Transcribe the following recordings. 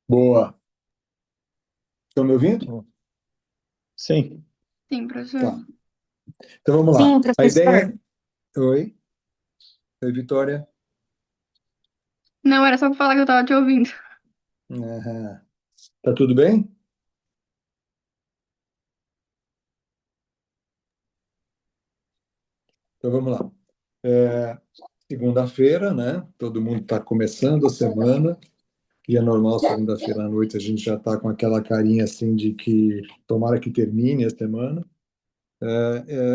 Boa. Estão me ouvindo? Bom, sim, Sim, professor. Tá. Então vamos lá. Sim, A professor. ideia. Oi. Oi, Vitória. Não, era só pra falar que eu tava te ouvindo. Aham. Tá tudo bem? Então vamos lá. É, segunda-feira, né? Todo mundo está começando a semana. E é normal, segunda-feira à noite, a gente já está com aquela carinha assim de que tomara que termine a semana.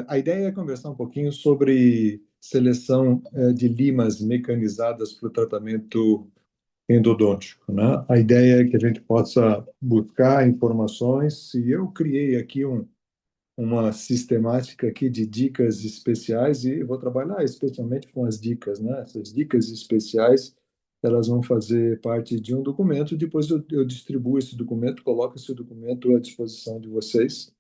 A ideia é conversar um pouquinho sobre seleção de limas mecanizadas para o tratamento endodôntico, né? A ideia é que a gente possa buscar informações, e eu criei aqui uma sistemática aqui de dicas especiais e vou trabalhar especialmente com as dicas, né? Essas dicas especiais, elas vão fazer parte de um documento, depois eu distribuo esse documento, coloco esse documento à disposição de vocês,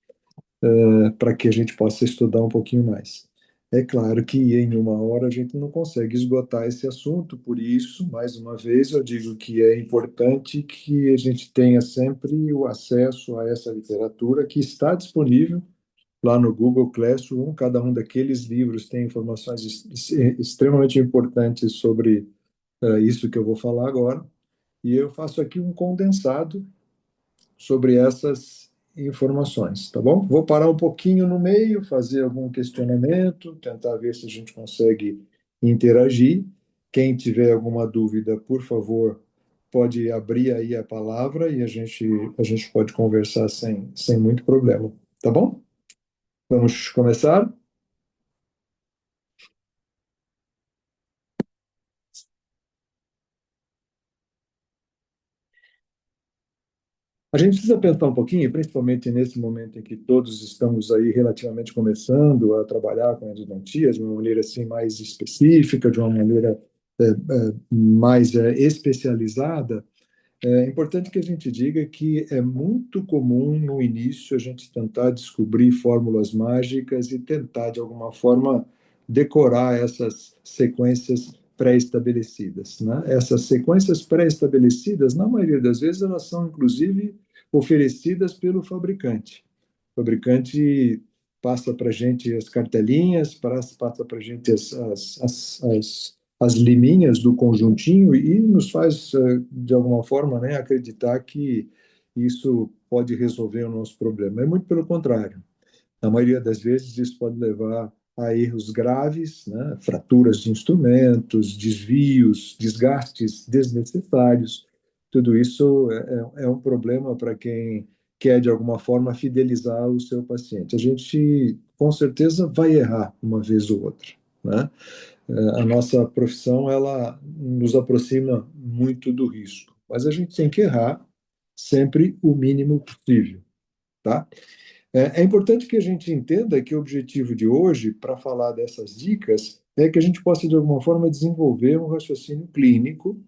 para que a gente possa estudar um pouquinho mais. É claro que em uma hora a gente não consegue esgotar esse assunto, por isso, mais uma vez, eu digo que é importante que a gente tenha sempre o acesso a essa literatura que está disponível lá no Google Classroom. Cada um daqueles livros tem informações extremamente importantes sobre isso que eu vou falar agora. E eu faço aqui um condensado sobre essas informações, tá bom? Vou parar um pouquinho no meio, fazer algum questionamento, tentar ver se a gente consegue interagir. Quem tiver alguma dúvida, por favor, pode abrir aí a palavra e a gente pode conversar sem muito problema, tá bom? Vamos começar? A gente precisa pensar um pouquinho, principalmente nesse momento em que todos estamos aí relativamente começando a trabalhar com endodontia de uma maneira assim mais específica, de uma maneira mais especializada. É importante que a gente diga que é muito comum no início a gente tentar descobrir fórmulas mágicas e tentar de alguma forma decorar essas sequências pré-estabelecidas, né? Essas sequências pré-estabelecidas, na maioria das vezes, elas são inclusive oferecidas pelo fabricante. O fabricante passa para a gente as cartelinhas, passa para a gente as liminhas do conjuntinho e nos faz, de alguma forma, né, acreditar que isso pode resolver o nosso problema. É muito pelo contrário. Na maioria das vezes, isso pode levar a erros graves, né, fraturas de instrumentos, desvios, desgastes desnecessários. Tudo isso é um problema para quem quer, de alguma forma, fidelizar o seu paciente. A gente, com certeza, vai errar uma vez ou outra, né? A nossa profissão, ela nos aproxima muito do risco, mas a gente tem que errar sempre o mínimo possível, tá? É importante que a gente entenda que o objetivo de hoje, para falar dessas dicas, é que a gente possa, de alguma forma, desenvolver um raciocínio clínico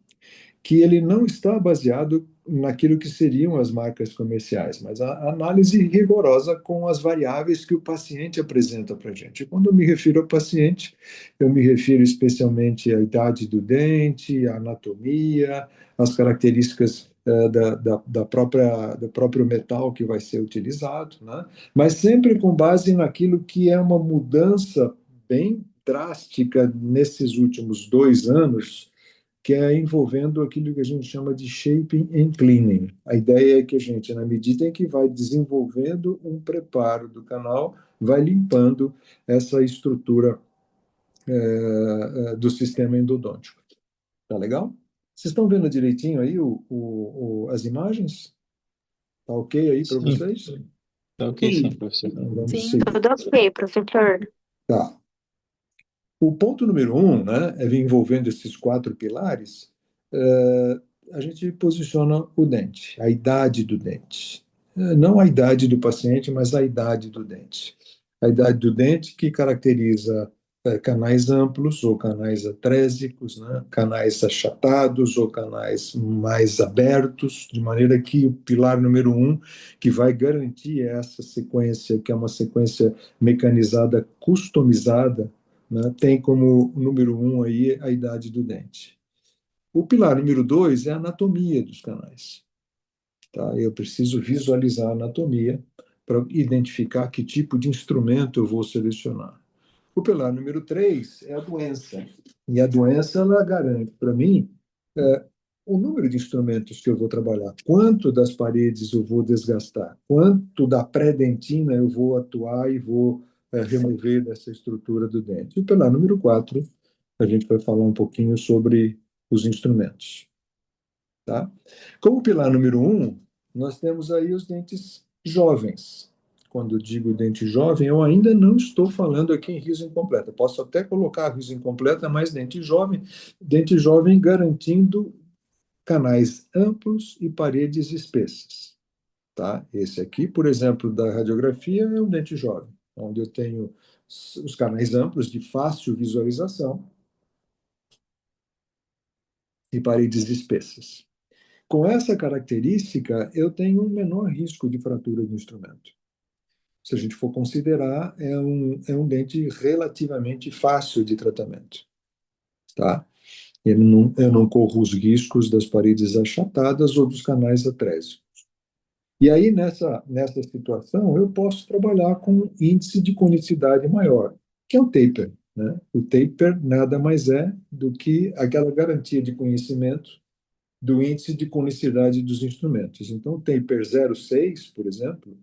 que ele não está baseado naquilo que seriam as marcas comerciais, mas a análise rigorosa com as variáveis que o paciente apresenta para a gente. Quando eu me refiro ao paciente, eu me refiro especialmente à idade do dente, à anatomia, às características do próprio metal que vai ser utilizado, né? Mas sempre com base naquilo que é uma mudança bem drástica nesses últimos 2 anos, que é envolvendo aquilo que a gente chama de shaping and cleaning. A ideia é que a gente, na medida em que vai desenvolvendo um preparo do canal, vai limpando essa estrutura do sistema endodôntico. Tá legal? Vocês estão vendo direitinho aí as imagens? Tá ok aí para sim, vocês? tá ok, sim, Sim, professor. Então, vamos Sim. seguir. tudo ok, professor. Tá. O ponto número um, né, é envolvendo esses 4 pilares, é, a gente posiciona o dente, a idade do dente. Não a idade do paciente, mas a idade do dente. A idade do dente que caracteriza canais amplos ou canais atrésicos, né, canais achatados ou canais mais abertos, de maneira que o pilar número um, que vai garantir essa sequência, que é uma sequência mecanizada, customizada, né, tem como número um aí a idade do dente. O pilar número dois é a anatomia dos canais. tá? Eu preciso visualizar a anatomia para identificar que tipo de instrumento eu vou selecionar. O pilar número 3 é a doença. E a doença, ela garante para mim o número de instrumentos que eu vou trabalhar, quanto das paredes eu vou desgastar, quanto da pré-dentina eu vou atuar e vou remover dessa estrutura do dente. E o pilar número 4, a gente vai falar um pouquinho sobre os instrumentos. Tá? Como pilar número 1, nós temos aí os dentes jovens. Quando eu digo dente jovem, eu ainda não estou falando aqui em riso incompleto. Posso até colocar riso incompleta, mas dente jovem garantindo canais amplos e paredes espessas. Tá? Esse aqui, por exemplo, da radiografia, é um dente jovem, onde eu tenho os canais amplos de fácil visualização e paredes espessas. Com essa característica, eu tenho um menor risco de fratura do instrumento. Se a gente for considerar, é um dente relativamente fácil de tratamento, tá? Eu não corro os riscos das paredes achatadas ou dos canais atrésicos. E aí, nessa situação, eu posso trabalhar com um índice de conicidade maior, que é o taper, né? O taper nada mais é do que aquela garantia de conhecimento do índice de conicidade dos instrumentos. Então, o taper 0,6, por exemplo,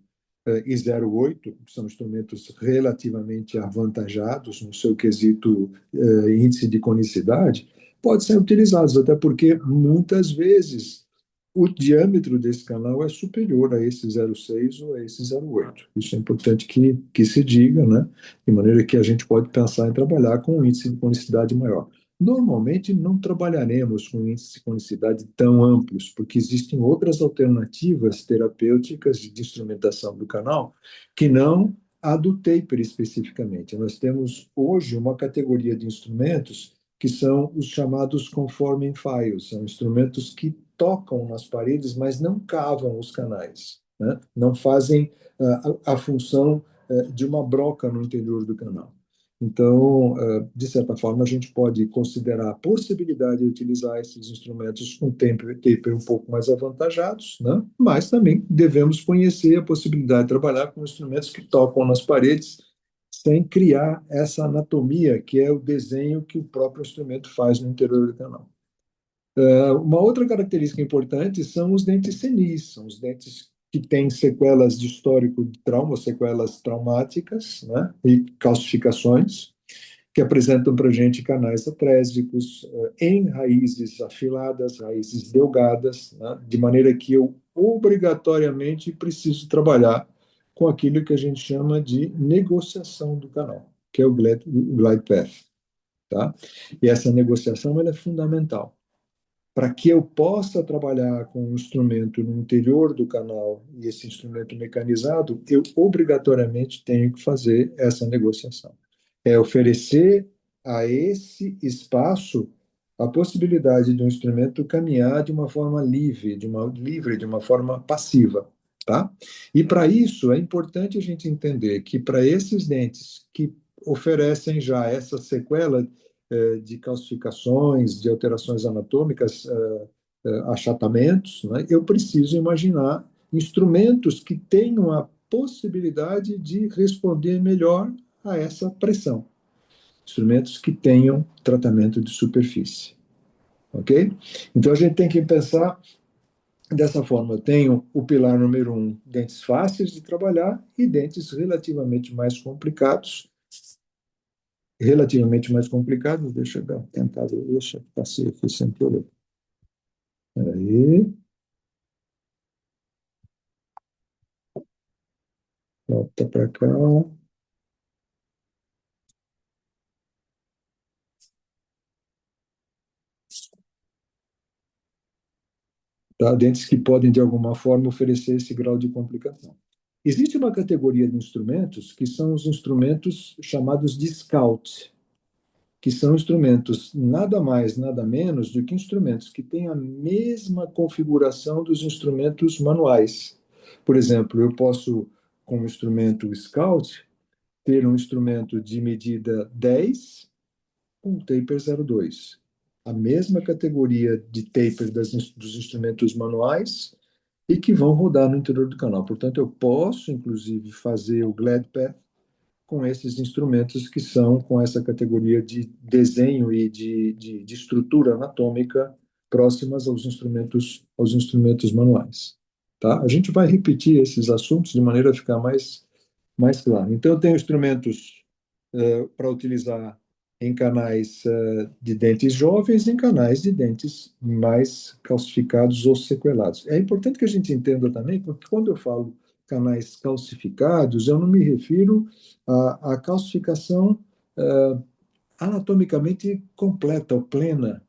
e 0,8 são instrumentos relativamente avantajados no seu quesito índice de conicidade, podem ser utilizados, até porque muitas vezes o diâmetro desse canal é superior a esse 0,6 ou a esse 0,8. Isso é importante que se diga, né? De maneira que a gente pode pensar em trabalhar com um índice de conicidade maior. Normalmente não trabalharemos com índices de conicidade tão amplos, porque existem outras alternativas terapêuticas de instrumentação do canal que não a do taper especificamente. Nós temos hoje uma categoria de instrumentos que são os chamados conforming files, são instrumentos que tocam nas paredes, mas não cavam os canais, né? Não fazem a função de uma broca no interior do canal. Então, de certa forma, a gente pode considerar a possibilidade de utilizar esses instrumentos com taper um pouco mais avantajados, né? Mas também devemos conhecer a possibilidade de trabalhar com instrumentos que tocam nas paredes sem criar essa anatomia, que é o desenho que o próprio instrumento faz no interior do canal. Uma outra característica importante são os dentes senis, são os dentes que têm sequelas de histórico de trauma, sequelas traumáticas, né, e calcificações, que apresentam para a gente canais atrésicos em raízes afiladas, raízes delgadas, né, de maneira que eu obrigatoriamente preciso trabalhar com aquilo que a gente chama de negociação do canal, que é o glide path. Tá? E essa negociação ela é fundamental para que eu possa trabalhar com um instrumento no interior do canal e esse instrumento mecanizado, eu obrigatoriamente tenho que fazer essa negociação. É oferecer a esse espaço a possibilidade do instrumento caminhar de uma forma livre, de uma forma passiva, tá? E para isso é importante a gente entender que para esses dentes que oferecem já essa sequela de calcificações, de alterações anatômicas, achatamentos, né? Eu preciso imaginar instrumentos que tenham a possibilidade de responder melhor a essa pressão. Instrumentos que tenham tratamento de superfície. Ok? Então a gente tem que pensar dessa forma. Eu tenho o pilar número 1, dentes fáceis de trabalhar e dentes relativamente mais complicados, deixa eu tentar ver, deixa eu passei aqui sem problema. Aí, volta para cá. Tá? Dentes que podem, de alguma forma, oferecer esse grau de complicação. Existe uma categoria de instrumentos que são os instrumentos chamados de SCOUT, que são instrumentos nada mais, nada menos do que instrumentos que têm a mesma configuração dos instrumentos manuais. Por exemplo, eu posso, com o instrumento Scout, ter um instrumento de medida 10 com taper 0,2. A mesma categoria de taper dos instrumentos manuais, e que vão rodar no interior do canal. Portanto, eu posso, inclusive, fazer o GladPath com esses instrumentos que são com essa categoria de desenho e de estrutura anatômica próximas aos instrumentos manuais. Tá? A gente vai repetir esses assuntos de maneira a ficar mais claro. Então, eu tenho instrumentos para utilizar em canais de dentes jovens e em canais de dentes mais calcificados ou sequelados. É importante que a gente entenda também, porque quando eu falo canais calcificados, eu não me refiro à calcificação uh, anatomicamente completa ou plena,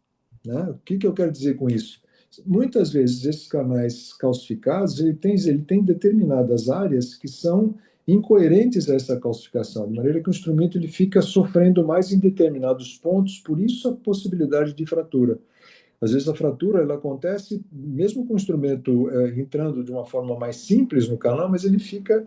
né? O que eu quero dizer com isso? Muitas vezes esses canais calcificados ele tem determinadas áreas que são incoerentes a essa calcificação, de maneira que o instrumento ele fica sofrendo mais em determinados pontos, por isso a possibilidade de fratura. Às vezes a fratura ela acontece mesmo com o instrumento entrando de uma forma mais simples no canal, mas ele fica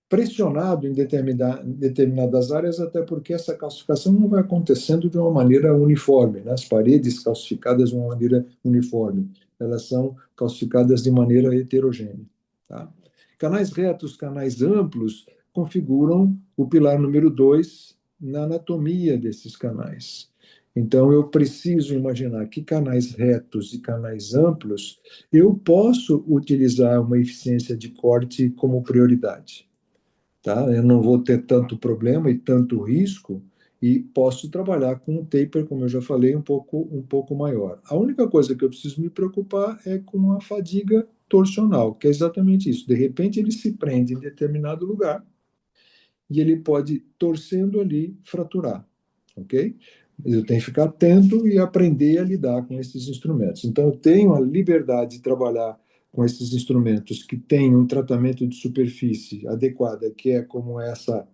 pressionado em determinadas áreas, até porque essa calcificação não vai acontecendo de uma maneira uniforme, né? As paredes calcificadas de uma maneira uniforme, elas são calcificadas de maneira heterogênea. Tá? Canais retos, canais amplos, configuram o pilar número 2 na anatomia desses canais. Então, eu preciso imaginar que canais retos e canais amplos, eu posso utilizar uma eficiência de corte como prioridade, tá? Eu não vou ter tanto problema e tanto risco e posso trabalhar com um taper, como eu já falei, um pouco maior. A única coisa que eu preciso me preocupar é com a fadiga torsional, que é exatamente isso. De repente ele se prende em determinado lugar e ele pode, torcendo ali, fraturar, ok? Eu tenho que ficar atento e aprender a lidar com esses instrumentos. Então, eu tenho a liberdade de trabalhar com esses instrumentos que têm um tratamento de superfície adequada, que é como essa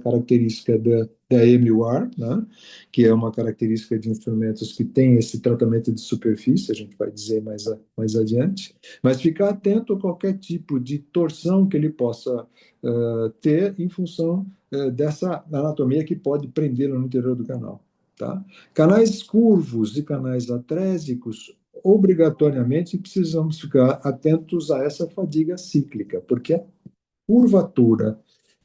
característica da MUR, né? Que é uma característica de instrumentos que têm esse tratamento de superfície, a gente vai dizer mais adiante, mas ficar atento a qualquer tipo de torção que ele possa ter em função dessa anatomia que pode prendê-lo no interior do canal. Tá? Canais curvos e canais atrésicos, obrigatoriamente precisamos ficar atentos a essa fadiga cíclica, porque a curvatura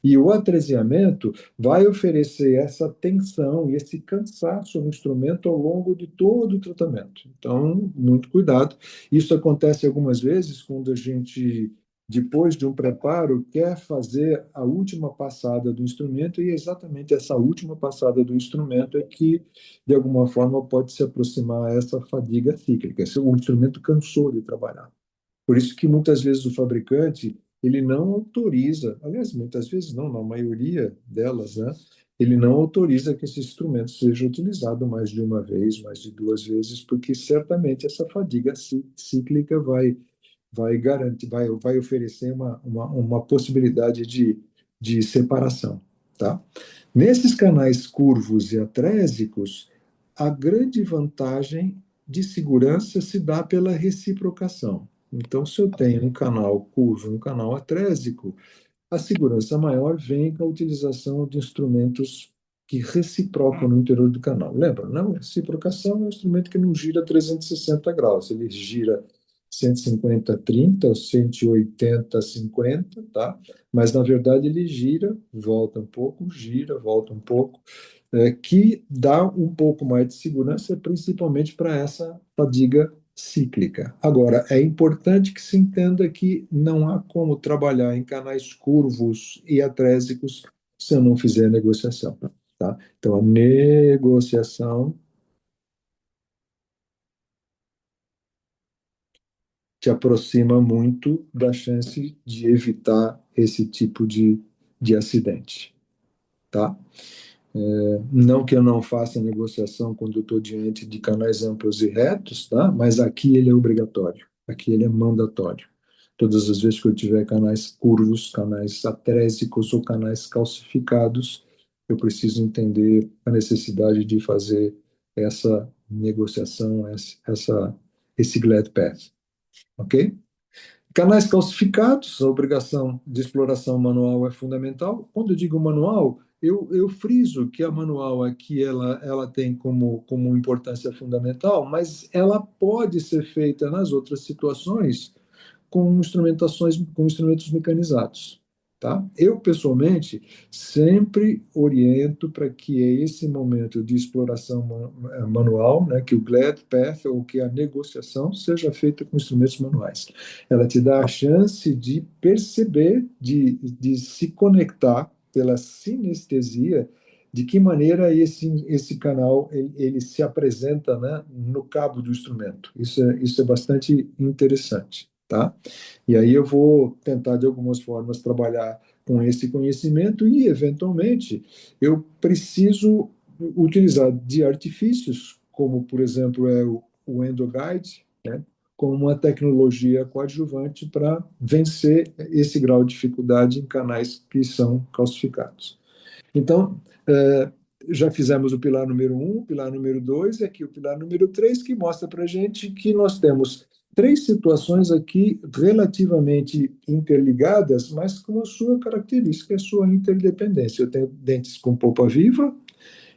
e o atreziamento vai oferecer essa tensão e esse cansaço no instrumento ao longo de todo o tratamento. Então, muito cuidado. Isso acontece algumas vezes quando a gente, depois de um preparo, quer fazer a última passada do instrumento, e exatamente essa última passada do instrumento é que, de alguma forma, pode se aproximar a essa fadiga cíclica. O instrumento cansou de trabalhar. Por isso que muitas vezes o fabricante ele não autoriza, aliás, muitas vezes não, na maioria delas, né? Ele não autoriza que esse instrumento seja utilizado mais de uma vez, mais de duas vezes, porque certamente essa fadiga cíclica vai garantir, vai oferecer uma possibilidade de separação, tá? Nesses canais curvos e atrésicos, a grande vantagem de segurança se dá pela reciprocação. Então, se eu tenho um canal curvo e um canal atrésico, a segurança maior vem com a utilização de instrumentos que reciprocam no interior do canal. Lembra, não? Reciprocação é um instrumento que não gira 360 graus, ele gira 150, 30, ou 180, 50, tá? Mas, na verdade, ele gira, volta um pouco, que dá um pouco mais de segurança, principalmente para essa fadiga cíclica. Agora, é importante que se entenda que não há como trabalhar em canais curvos e atrésicos se eu não fizer negociação, tá? Então, a negociação te aproxima muito da chance de evitar esse tipo de acidente, tá? Não que eu não faça negociação quando eu estou diante de canais amplos e retos, tá? Mas aqui ele é obrigatório, aqui ele é mandatório. Todas as vezes que eu tiver canais curvos, canais atrésicos ou canais calcificados, eu preciso entender a necessidade de fazer essa negociação, esse glide path, ok? Canais calcificados, a obrigação de exploração manual é fundamental. Quando eu digo manual, eu friso que a manual aqui ela tem como importância fundamental, mas ela pode ser feita nas outras situações com instrumentos mecanizados, tá? Eu, pessoalmente, sempre oriento para que esse momento de exploração manual, né, que o glide path ou que a negociação seja feita com instrumentos manuais. Ela te dá a chance de perceber, de se conectar pela sinestesia de que maneira esse canal ele se apresenta, né, no cabo do instrumento. Isso é bastante interessante, tá? E aí eu vou tentar, de algumas formas, trabalhar com esse conhecimento e, eventualmente, eu preciso utilizar de artifícios, como, por exemplo, o EndoGuide, né, como uma tecnologia coadjuvante para vencer esse grau de dificuldade em canais que são calcificados. Então, já fizemos o pilar número 1, o pilar número 2, e aqui o pilar número 3, que mostra para a gente que nós temos três situações aqui relativamente interligadas, mas com a sua característica, a sua interdependência. Eu tenho dentes com polpa viva,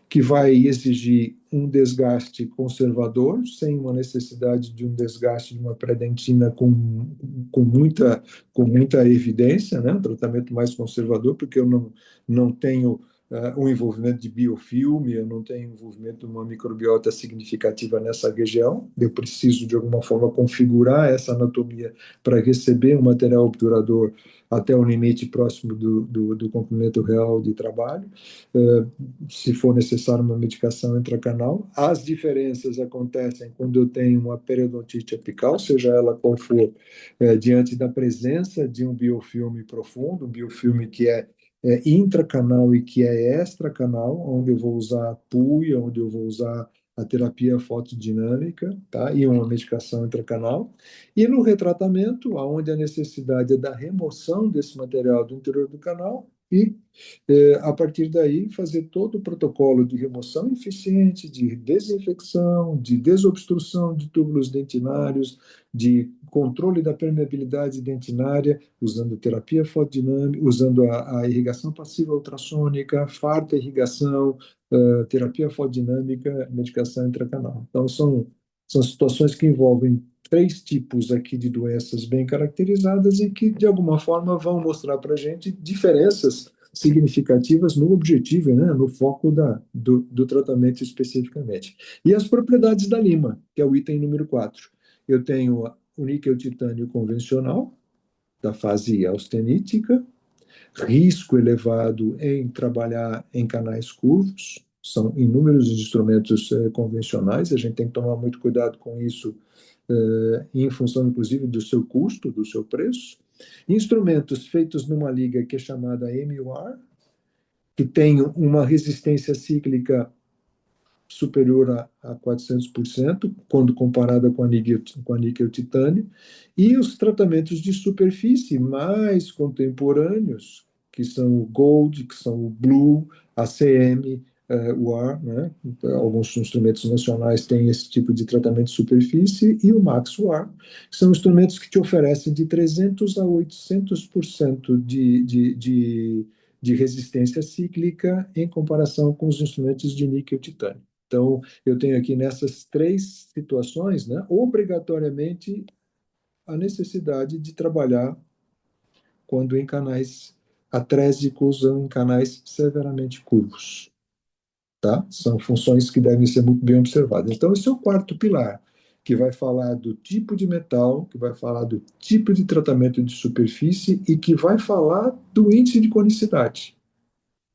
que vai exigir um desgaste conservador, sem uma necessidade de um desgaste de uma pré-dentina com, muita, com muita evidência, né? Um tratamento mais conservador, porque eu não tenho um envolvimento de biofilme, eu não tenho envolvimento de uma microbiota significativa nessa região, eu preciso, de alguma forma, configurar essa anatomia para receber um material obturador até o limite próximo do comprimento real de trabalho. Se for necessário uma medicação intracanal. As diferenças acontecem quando eu tenho uma periodontite apical, seja ela qual for, diante da presença de um biofilme profundo, um biofilme que é intracanal e que é extracanal, onde eu vou usar a PUI, onde eu vou usar a terapia fotodinâmica, tá? E uma medicação intracanal. E no retratamento, onde a necessidade é da remoção desse material do interior do canal e a partir daí, fazer todo o protocolo de remoção eficiente, de desinfecção, de desobstrução de túbulos dentinários, de controle da permeabilidade dentinária, usando terapia fotodinâmica, usando a irrigação passiva ultrassônica, farta irrigação, terapia fotodinâmica, medicação intracanal. Então, são situações que envolvem três tipos aqui de doenças bem caracterizadas e que, de alguma forma, vão mostrar para a gente diferenças significativas no objetivo, né, no foco do tratamento especificamente. E as propriedades da lima, que é o item número 4. Eu tenho o níquel titânio convencional, da fase austenítica, risco elevado em trabalhar em canais curvos, são inúmeros instrumentos convencionais, a gente tem que tomar muito cuidado com isso, em função, inclusive, do seu custo, do seu preço. Instrumentos feitos numa liga que é chamada MUR, que tem uma resistência cíclica superior a 400%, quando comparada com a níquel titânio, e os tratamentos de superfície mais contemporâneos, que são o Gold, que são o Blue, a CM, o AR, né? Alguns instrumentos nacionais têm esse tipo de tratamento de superfície, e o MaxWAR, que são instrumentos que te oferecem de 300 a 800% de resistência cíclica em comparação com os instrumentos de níquel-titânio. Então, eu tenho aqui nessas três situações, né, obrigatoriamente a necessidade de trabalhar quando em canais atrésicos ou em canais severamente curvos. Tá? São funções que devem ser muito bem observadas. Então, esse é o quarto pilar, que vai falar do tipo de metal, que vai falar do tipo de tratamento de superfície e que vai falar do índice de conicidade.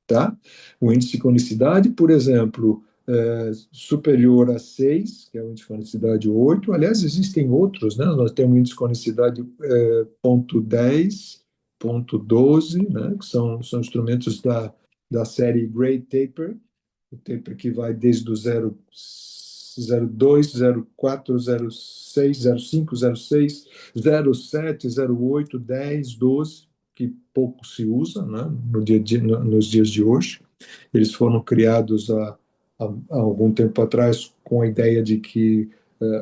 Tá? O índice de conicidade, por exemplo, superior a 6, que é o índice de conicidade 8. Aliás, existem outros, né? Nós temos o índice de conicidade ponto 10, ponto 12, né? Que são instrumentos da série Great Taper, o taper que vai desde o 0,2, 0,4, 0,6, 0,5, 0,6, 0,7, 0,8, 10, 12, que pouco se usa, né, nos dias de hoje. Eles foram criados há algum tempo atrás com a ideia de que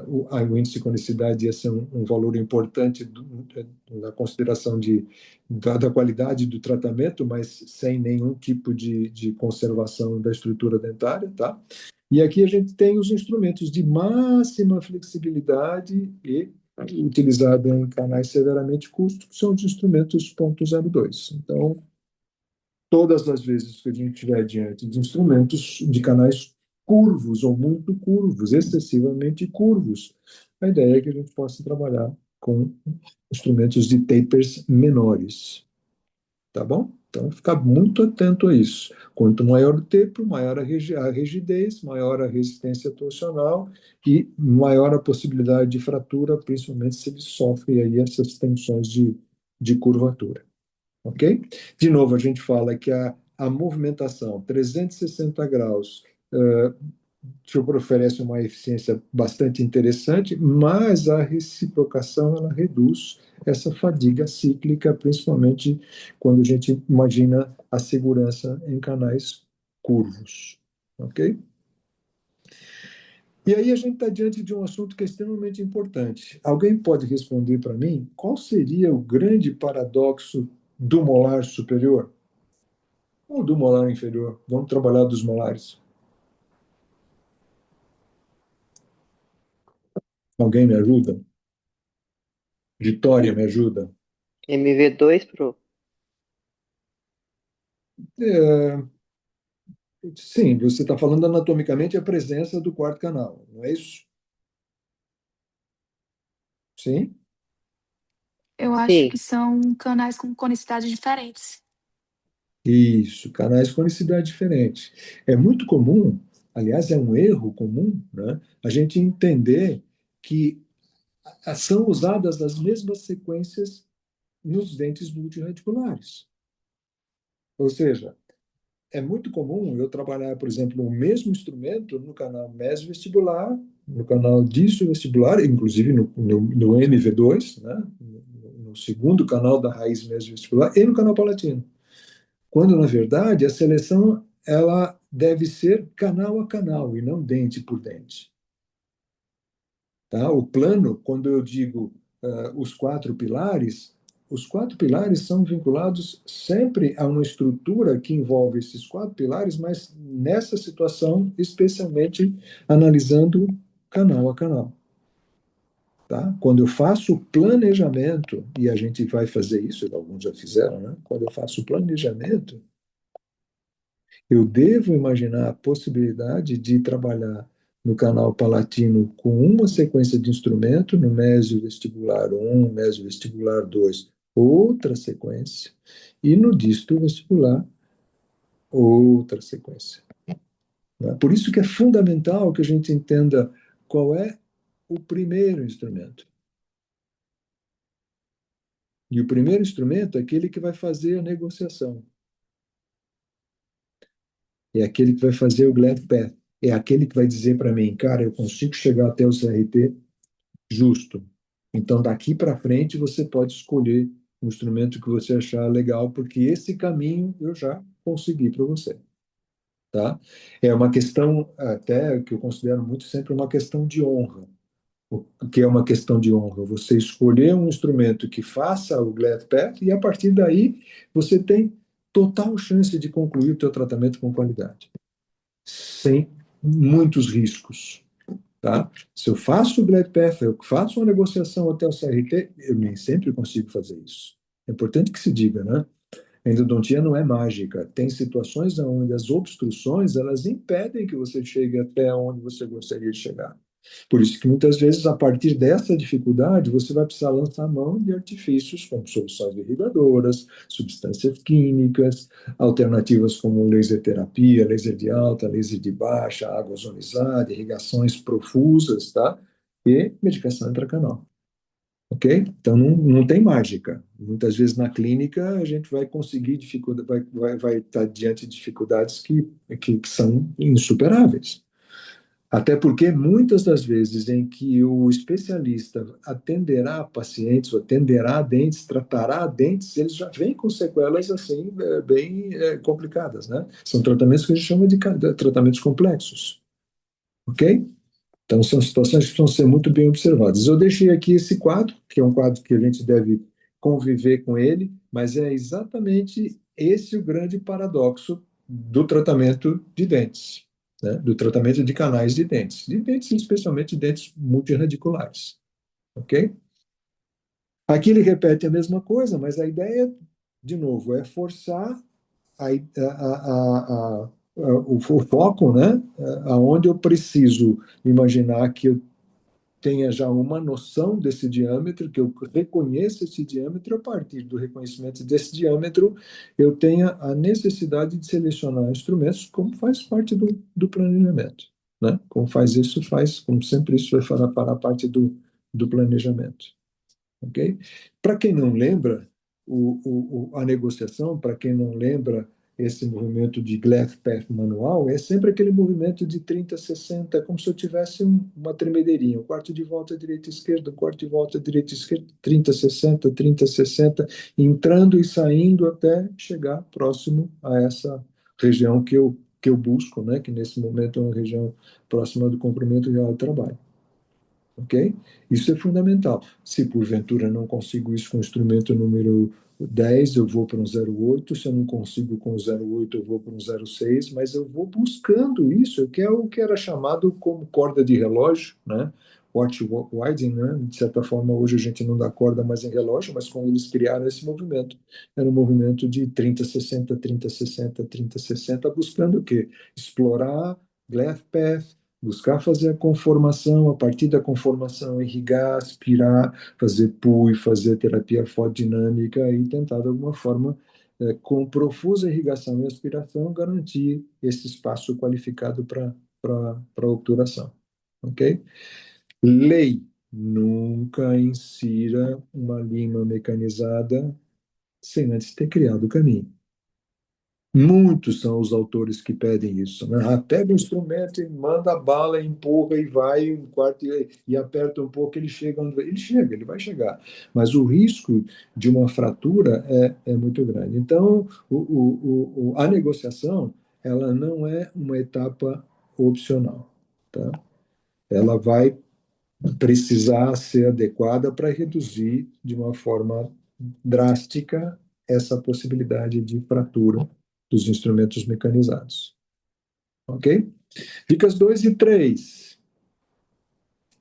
o índice de cronicidade ia ser um valor importante na consideração da qualidade do tratamento, mas sem nenhum tipo de conservação da estrutura dentária, tá? E aqui a gente tem os instrumentos de máxima flexibilidade e utilizado em canais severamente custos, que são os instrumentos 0.02. Então, todas as vezes que a gente estiver diante de instrumentos de canais curvos ou muito curvos, excessivamente curvos, a ideia é que a gente possa trabalhar com instrumentos de tapers menores, tá bom? Então, ficar muito atento a isso. Quanto maior o taper, maior a rigidez, maior a resistência torsional e maior a possibilidade de fratura, principalmente se ele sofre aí essas tensões de curvatura. Ok? De novo, a gente fala que a movimentação 360 graus te oferece uma eficiência bastante interessante, mas a reciprocação ela reduz essa fadiga cíclica, principalmente quando a gente imagina a segurança em canais curvos. Ok? E aí a gente está diante de um assunto que é extremamente importante. Alguém pode responder para mim qual seria o grande paradoxo do molar superior? Ou do molar inferior? Vamos trabalhar dos molares. Alguém me ajuda? Vitória, me ajuda? MV2 Pro. É, sim, você está falando anatomicamente a presença do quarto canal, não é isso? Sim? Eu acho que Sim, são canais com conicidades diferentes. Isso, canais com conicidade diferente. É muito comum, aliás, é um erro comum, né, a gente entender que são usadas as mesmas sequências nos dentes multirradiculares. Ou seja, é muito comum eu trabalhar, por exemplo, o mesmo instrumento no canal mesovestibular, no canal distovestibular, inclusive no MV2, né, no segundo canal da raiz mesovestibular, e no canal palatino. Quando, na verdade, a seleção ela deve ser canal a canal e não dente por dente. Tá? O plano, quando eu digo os quatro pilares são vinculados sempre a uma estrutura que envolve esses quatro pilares, mas nessa situação, especialmente analisando canal a canal. Tá? Quando eu faço o planejamento, e a gente vai fazer isso, alguns já fizeram, né? Quando eu faço o planejamento, eu devo imaginar a possibilidade de trabalhar no canal palatino com uma sequência de instrumento, no mesiovestibular 1, mesiovestibular 2, outra sequência, e no disto vestibular, outra sequência. Né? Por isso que é fundamental que a gente entenda qual é o primeiro instrumento. E o primeiro instrumento é aquele que vai fazer a negociação. É aquele que vai fazer o glide path. É aquele que vai dizer para mim, cara, eu consigo chegar até o CRT justo. Então, daqui para frente, você pode escolher um instrumento que você achar legal, porque esse caminho eu já consegui para você. Tá? É uma questão, até que eu considero muito sempre uma questão de honra. O que é uma questão de honra? Você escolher um instrumento que faça o glide path e, a partir daí, você tem total chance de concluir o teu tratamento com qualidade, sem muitos riscos. Tá? Se eu faço o glide path, eu faço uma negociação até o CRT, eu nem sempre consigo fazer isso. É importante que se diga, né? A endodontia não é mágica. Tem situações onde as obstruções elas impedem que você chegue até onde você gostaria de chegar. Por isso que muitas vezes, a partir dessa dificuldade, você vai precisar lançar mão de artifícios como soluções irrigadoras, substâncias químicas, alternativas como laser terapia, laser de alta, laser de baixa, água ozonizada, irrigações profusas, tá? E medicação intracanal. Ok? Então não tem mágica. Muitas vezes na clínica a gente vai conseguir dificuldade, vai estar diante de dificuldades que são insuperáveis. Até porque muitas das vezes em que o especialista atenderá pacientes, ou atenderá dentes, tratará dentes, eles já vêm com sequelas assim bem complicadas, né? São tratamentos que a gente chama de tratamentos complexos, ok? Então, são situações que precisam ser muito bem observadas. Eu deixei aqui esse quadro, que é um quadro que a gente deve conviver com ele, mas é exatamente esse o grande paradoxo do tratamento de dentes, né? Do tratamento de canais de dentes especialmente dentes multirradiculares, ok? Aqui ele repete a mesma coisa, mas a ideia, de novo, é forçar o foco, né? Aonde eu preciso imaginar que eu tenha já uma noção desse diâmetro, que eu reconheça esse diâmetro, a partir do reconhecimento desse diâmetro, eu tenha a necessidade de selecionar instrumentos, como faz parte do planejamento, né? Como faz isso, como sempre isso vai para a parte do planejamento, ok? Para quem não lembra, a negociação, para quem não lembra esse movimento de Gleth Path manual, é sempre aquele movimento de 30, 60, como se eu tivesse uma tremedeirinha, um quarto de volta direita esquerda, um quarto de volta direita esquerda, 30, 60, 30, 60, entrando e saindo até chegar próximo a essa região que eu busco, né? Que nesse momento é uma região próxima do comprimento real do trabalho. Ok? Isso é fundamental. Se porventura não consigo isso com o instrumento número 10, eu vou para um 0,8. Se eu não consigo com o 0,8, eu vou para um 0,6, mas eu vou buscando isso, que é o que era chamado como corda de relógio, né? Watch winding, né? De certa forma, hoje a gente não dá corda mais em relógio, mas quando eles criaram esse movimento, era um movimento de 30, 60, 30, 60, 30, 60, buscando o quê? Explorar Gleth Path, buscar fazer a conformação, a partir da conformação, irrigar, aspirar, fazer PUI, fazer terapia fotodinâmica e tentar, de alguma forma, com profusa irrigação e aspiração, garantir esse espaço qualificado para obturação. Ok? Lei. Nunca insira uma lima mecanizada sem antes ter criado o caminho. Muitos são os autores que pedem isso, né? Ah, pega o instrumento e manda a bala, empurra e vai um quarto e aperta um pouco, ele chega onde ele chega, ele vai chegar. Mas o risco de uma fratura é muito grande. Então, a negociação, ela não é uma etapa opcional, tá? Ela vai precisar ser adequada para reduzir de uma forma drástica essa possibilidade de fratura dos instrumentos mecanizados. Ok? Dicas 2 e 3.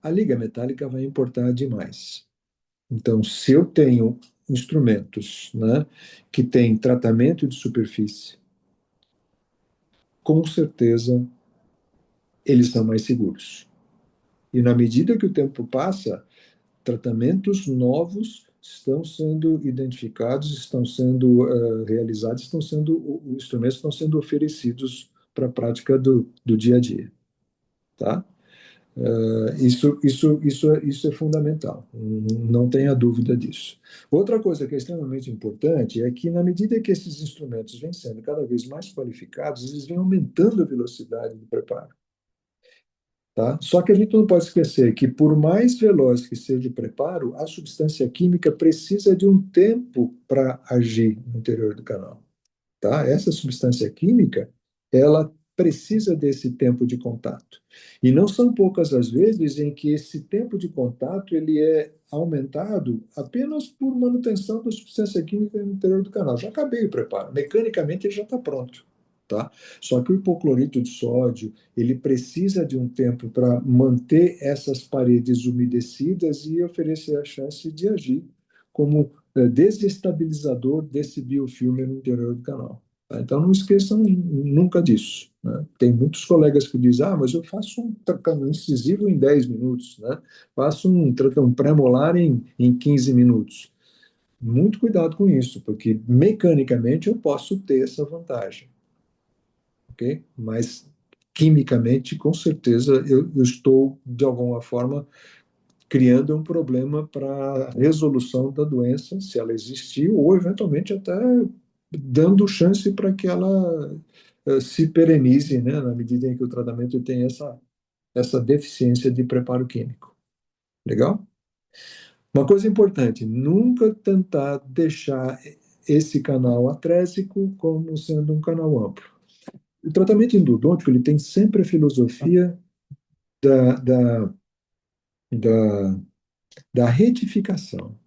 A liga metálica vai importar demais. Então, se eu tenho instrumentos, né, que têm tratamento de superfície, com certeza eles são mais seguros. E na medida que o tempo passa, tratamentos novos estão sendo identificados, estão sendo realizados, os instrumentos estão sendo oferecidos para a prática do dia a dia, tá? Isso é fundamental, não tenha dúvida disso. Outra coisa que é extremamente importante é que, na medida que esses instrumentos vêm sendo cada vez mais qualificados, eles vêm aumentando a velocidade de preparo. Tá? Só que a gente não pode esquecer que, por mais veloz que seja o preparo, a substância química precisa de um tempo para agir no interior do canal. Tá? Essa substância química, ela precisa desse tempo de contato. E não são poucas as vezes em que esse tempo de contato ele é aumentado apenas por manutenção da substância química no interior do canal. Já acabei o preparo, mecanicamente ele já está pronto. Tá? Só que o hipoclorito de sódio, ele precisa de um tempo para manter essas paredes umedecidas e oferecer a chance de agir como desestabilizador desse biofilme no interior do canal. Tá? Então, não esqueçam nunca disso. Né? Tem muitos colegas que dizem, mas eu faço um tratamento incisivo em 10 minutos, né? Faço um pré-molar em 15 minutos. Muito cuidado com isso, porque mecanicamente eu posso ter essa vantagem. Ok? Mas quimicamente, com certeza, eu estou, de alguma forma, criando um problema para a resolução da doença, se ela existir, ou eventualmente até dando chance para que ela se perenize, né, na medida em que o tratamento tem essa deficiência de preparo químico. Legal? Uma coisa importante, nunca tentar deixar esse canal atrésico como sendo um canal amplo. O tratamento endodôntico ele tem sempre a filosofia da, da, da, da retificação.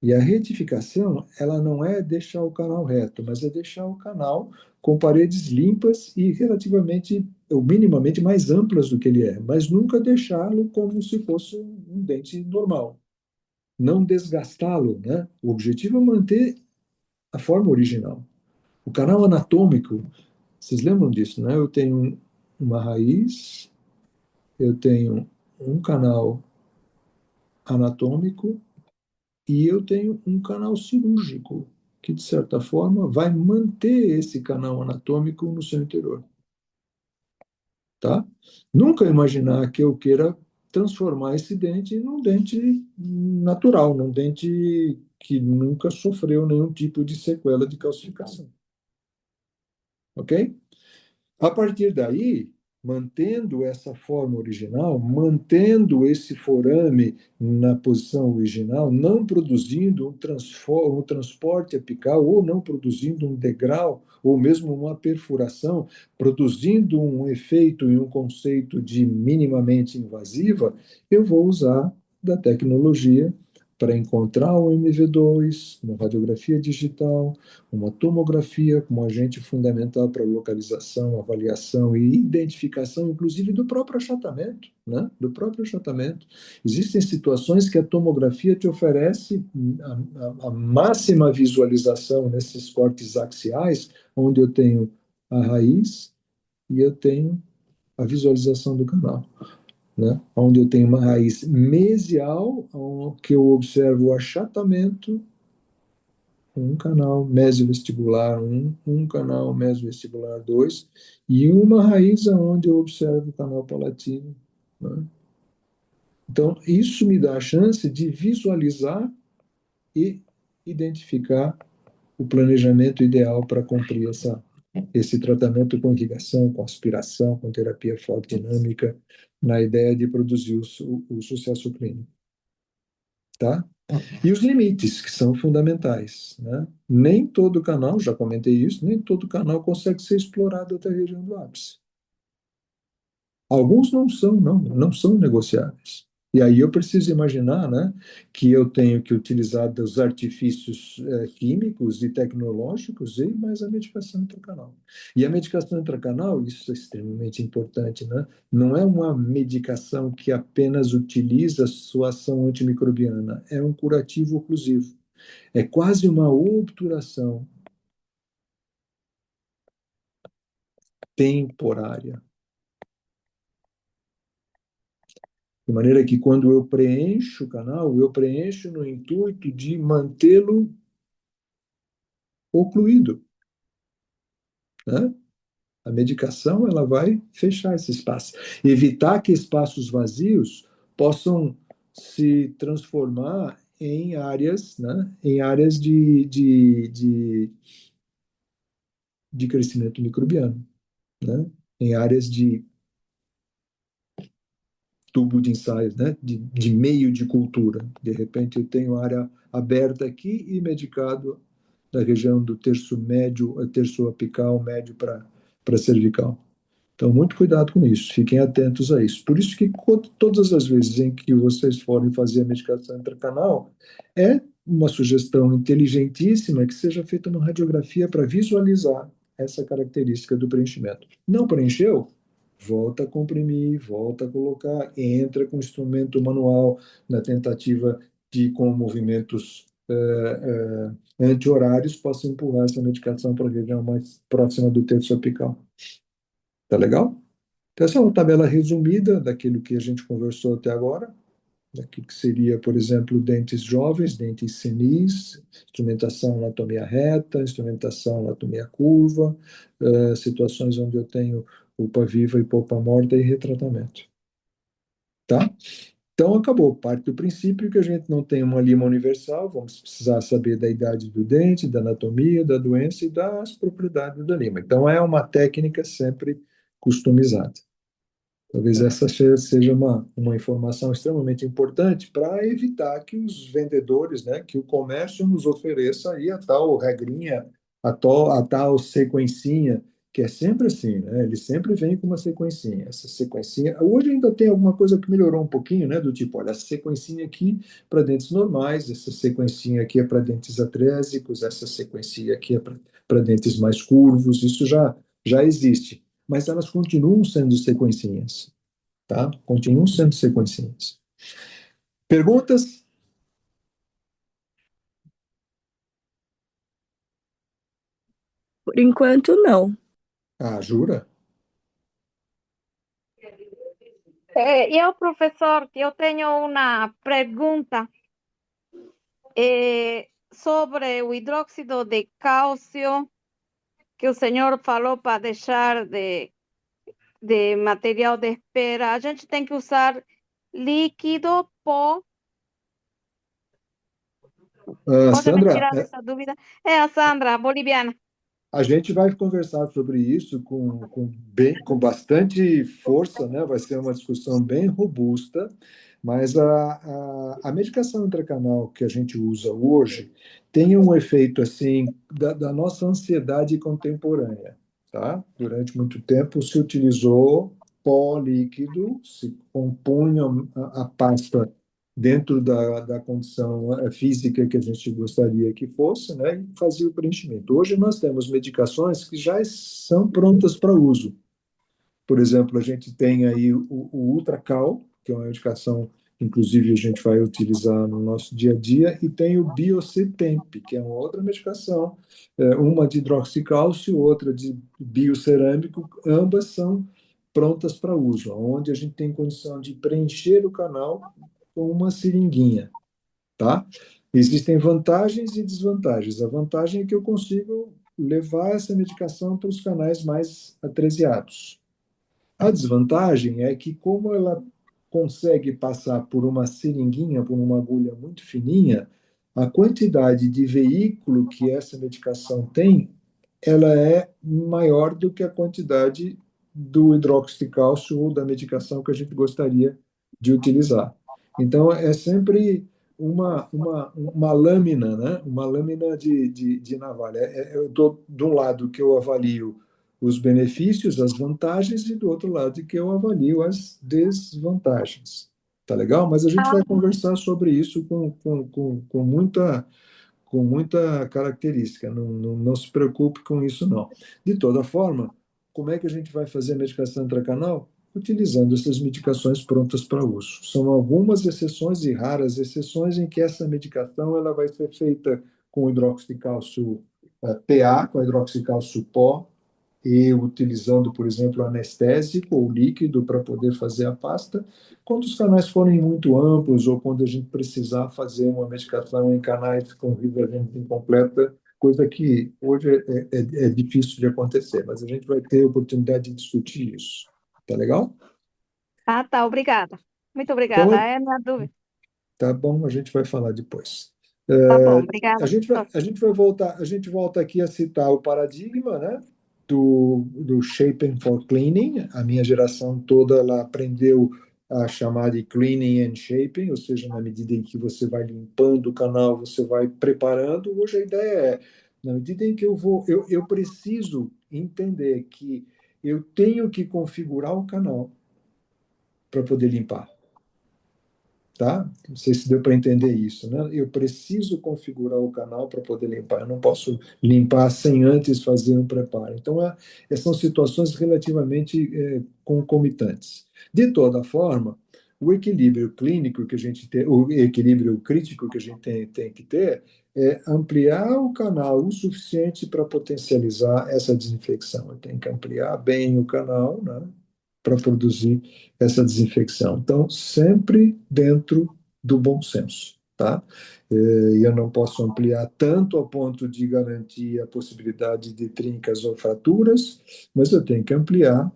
E a retificação, ela não é deixar o canal reto, mas é deixar o canal com paredes limpas e relativamente, ou minimamente mais amplas do que ele é, mas nunca deixá-lo como se fosse um dente normal. Não desgastá-lo, né? O objetivo é manter a forma original. O canal anatômico, vocês lembram disso, né? Eu tenho uma raiz, eu tenho um canal anatômico e eu tenho um canal cirúrgico, que de certa forma vai manter esse canal anatômico no seu interior, tá? Nunca imaginar que eu queira transformar esse dente num dente natural, num dente que nunca sofreu nenhum tipo de sequela de calcificação, ok? A partir daí, mantendo essa forma original, mantendo esse forame na posição original, não produzindo um transporte apical, ou não produzindo um degrau, ou mesmo uma perfuração, produzindo um efeito e um conceito de minimamente invasiva, eu vou usar da tecnologia para encontrar o MV2, uma radiografia digital, uma tomografia como agente fundamental para localização, avaliação e identificação, inclusive do próprio achatamento, né? Do próprio achatamento. Existem situações que a tomografia te oferece a máxima visualização nesses cortes axiais, onde eu tenho a raiz e eu tenho a visualização do canal, né? Onde eu tenho uma raiz mesial, que eu observo o achatamento, um canal mesovestibular 1, um canal mesovestibular 2 e uma raiz onde eu observo o canal palatino, né? Então, isso me dá a chance de visualizar e identificar o planejamento ideal para cumprir esse tratamento com irrigação, com aspiração, com terapia fotodinâmica, na ideia de produzir o sucesso clínico, tá? E os limites, que são fundamentais, né? Nem todo canal, já comentei isso, nem todo canal consegue ser explorado até a região do ápice. Alguns não são negociáveis. E aí eu preciso imaginar, né, que eu tenho que utilizar dos artifícios químicos e tecnológicos e mais a medicação intracanal. E a medicação intracanal, isso é extremamente importante, né? Não é uma medicação que apenas utiliza sua ação antimicrobiana, é um curativo oclusivo. É quase uma obturação temporária. De maneira que quando eu preencho o canal, eu preencho no intuito de mantê-lo ocluído, né? A medicação ela vai fechar esse espaço, evitar que espaços vazios possam se transformar em áreas, né? Em áreas de crescimento microbiano, né? Em áreas de tubo de ensaios, né? De meio de cultura. De repente eu tenho área aberta aqui e medicado da região do terço médio, terço apical, médio para cervical. Então, muito cuidado com isso, fiquem atentos a isso. Por isso que todas as vezes em que vocês forem fazer a medicação intracanal, é uma sugestão inteligentíssima que seja feita uma radiografia para visualizar essa característica do preenchimento. Não preencheu? Volta a comprimir, volta a colocar, entra com instrumento manual na tentativa de, com movimentos anti-horários, possa empurrar essa medicação para a região mais próxima do terço apical. Tá legal? Então, essa é uma tabela resumida daquilo que a gente conversou até agora, daquilo que seria, por exemplo, dentes jovens, dentes senis, instrumentação anatomia reta, instrumentação anatomia curva, situações onde eu tenho polpa viva e polpa morta e retratamento. Tá? Então, acabou. Parte do princípio que a gente não tem uma lima universal, vamos precisar saber da idade do dente, da anatomia, da doença e das propriedades da lima. Então, é uma técnica sempre customizada. Talvez essa seja uma informação extremamente importante para evitar que os vendedores, né, que o comércio nos ofereça aí a tal regrinha a tal sequencinha, que é sempre assim, né? Ele sempre vem com uma sequencinha. Essa sequencinha, hoje ainda tem alguma coisa que melhorou um pouquinho, né? Do tipo, olha, essa sequencinha aqui para dentes normais, essa sequencinha aqui é para dentes atrésicos, essa sequencinha aqui é para dentes mais curvos, isso já existe. Mas elas continuam sendo sequencinhas, tá? Continuam sendo sequencinhas. Perguntas? Por enquanto, não. Ah, jura? Eu, professor, eu tenho uma pergunta sobre o hidróxido de cálcio que o senhor falou para deixar de material de espera. A gente tem que usar líquido, pó. Pode me Sandra, tirar dessa dúvida? É a Sandra, boliviana. a gente vai conversar sobre isso com bastante força, né? Vai ser uma discussão bem robusta, mas a medicação intracanal que a gente usa hoje tem um efeito assim da nossa ansiedade contemporânea, tá? Durante muito tempo se utilizou pó líquido, se compunha a pasta dentro da condição física que a gente gostaria que fosse, né, e fazia o preenchimento. Hoje nós temos medicações que já são prontas para uso. Por exemplo, a gente tem aí o Ultracal, que é uma medicação que inclusive a gente vai utilizar no nosso dia a dia, e tem o Biocetemp, que é uma outra medicação, uma de hidroxicálcio, outra de biocerâmico, ambas são prontas para uso, onde a gente tem condição de preencher o canal com uma seringuinha, tá? Existem vantagens e desvantagens. A vantagem é que eu consigo levar essa medicação para os canais mais atresiados. A desvantagem é que, como ela consegue passar por uma seringuinha, por uma agulha muito fininha, a quantidade de veículo que essa medicação tem, ela é maior do que a quantidade do hidróxido de cálcio ou da medicação que a gente gostaria de utilizar. Então, é sempre uma lâmina, né? Uma lâmina de navalha. Eu estou de um lado que eu avalio os benefícios, as vantagens, e do outro lado que eu avalio as desvantagens. Tá legal? Mas a gente vai conversar sobre isso com muita característica. Não se preocupe com isso, não. De toda forma, como é que a gente vai fazer a medicação intracanal? Utilizando essas medicações prontas para uso. São algumas exceções e raras exceções em que essa medicação ela vai ser feita com hidróxido de cálcio PA, com hidróxido de cálcio pó, e utilizando, por exemplo, anestésico ou líquido para poder fazer a pasta. Quando os canais forem muito amplos ou quando a gente precisar fazer uma medicação em canais com risorgênese incompleta, coisa que hoje é difícil de acontecer, mas a gente vai ter a oportunidade de discutir isso. Tá legal? Ah, tá, obrigada. Muito obrigada. Então, É a minha dúvida. tá bom, a gente vai falar depois. Tá bom, obrigada. A gente vai voltar, a gente volta aqui a citar o paradigma, né, do Shaping for Cleaning. A minha geração toda ela aprendeu a chamar de cleaning and shaping, ou seja, na medida em que você vai limpando o canal, você vai preparando. Hoje a ideia é, na medida em que eu preciso entender que eu tenho que configurar o canal para poder limpar. Tá? Não sei se deu para entender isso, né? Eu preciso configurar o canal para poder limpar. Eu não posso limpar sem antes fazer um preparo. Então, são situações relativamente concomitantes. De toda forma, o equilíbrio clínico que a gente tem, o equilíbrio crítico que a gente tem que ter é ampliar o canal o suficiente para potencializar essa desinfecção. Eu tenho que ampliar bem o canal, né, para produzir essa desinfecção. Então, sempre dentro do bom senso, tá? E eu não posso ampliar tanto a ponto de garantir a possibilidade de trincas ou fraturas, mas eu tenho que ampliar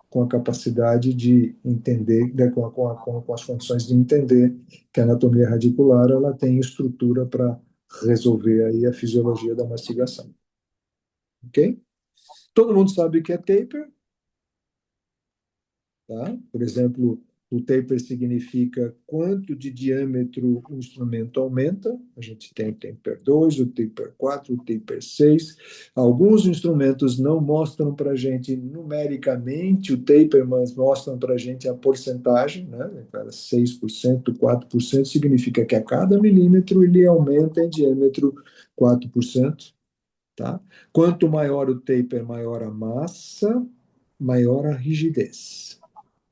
com a capacidade de entender, né, com as condições de entender que a anatomia radicular ela tem estrutura para resolver aí a fisiologia da mastigação. Ok? Todo mundo sabe o que é taper, tá? Por exemplo, O taper significa quanto de diâmetro o instrumento aumenta. A gente tem o taper 2, o taper 4, o taper 6. Alguns instrumentos não mostram para a gente numericamente o taper, mas mostram para a gente a porcentagem, né? 6%, 4% significa que a cada milímetro ele aumenta em diâmetro 4%. Tá? Quanto maior o taper, maior a massa, maior a rigidez.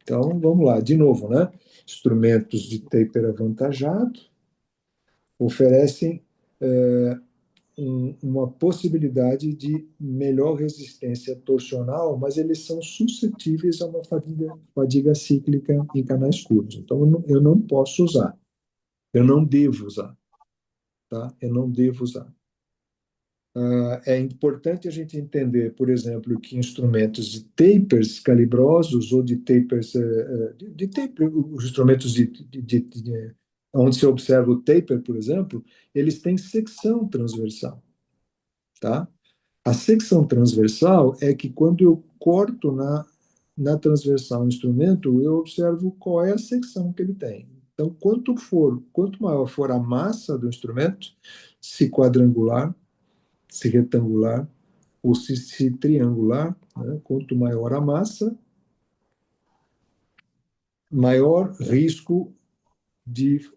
Então, vamos lá, de novo, né? Instrumentos de taper avantajado oferecem uma possibilidade de melhor resistência torsional, mas eles são suscetíveis a uma fadiga cíclica em canais curtos. Então, eu não posso usar. Eu não devo usar. Tá? Eu não devo usar. É importante a gente entender, por exemplo, que instrumentos de tapers calibrosos ou de tapers, de taper, os instrumentos onde se observa o taper, por exemplo, eles têm secção transversal, tá? A secção transversal é que quando eu corto na transversal o instrumento, eu observo qual é a secção que ele tem. Então, quanto maior for a massa do instrumento, se quadrangular, se retangular ou se triangular, né? Quanto maior a massa, maior risco de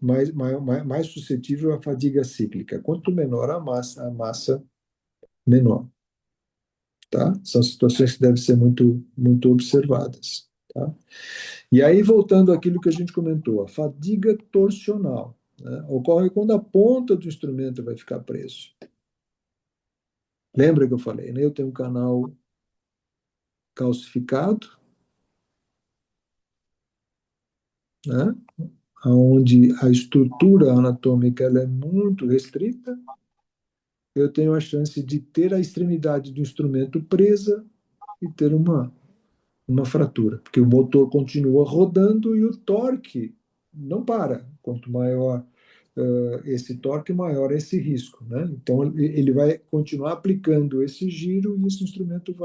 mais suscetível à fadiga cíclica. Quanto menor a massa menor. Tá? São situações que devem ser muito observadas. Tá? E aí, voltando àquilo que a gente comentou, a fadiga torsional, né? Ocorre quando a ponta do instrumento vai ficar preso. Lembra que eu falei, né? Eu tenho um canal calcificado, né? Onde a estrutura anatômica ela é muito restrita, eu tenho a chance de ter a extremidade do instrumento presa e ter uma fratura, porque o motor continua rodando e o torque não para. Quanto maior esse torque, maior esse risco, né? Então ele vai continuar aplicando esse giro e esse instrumento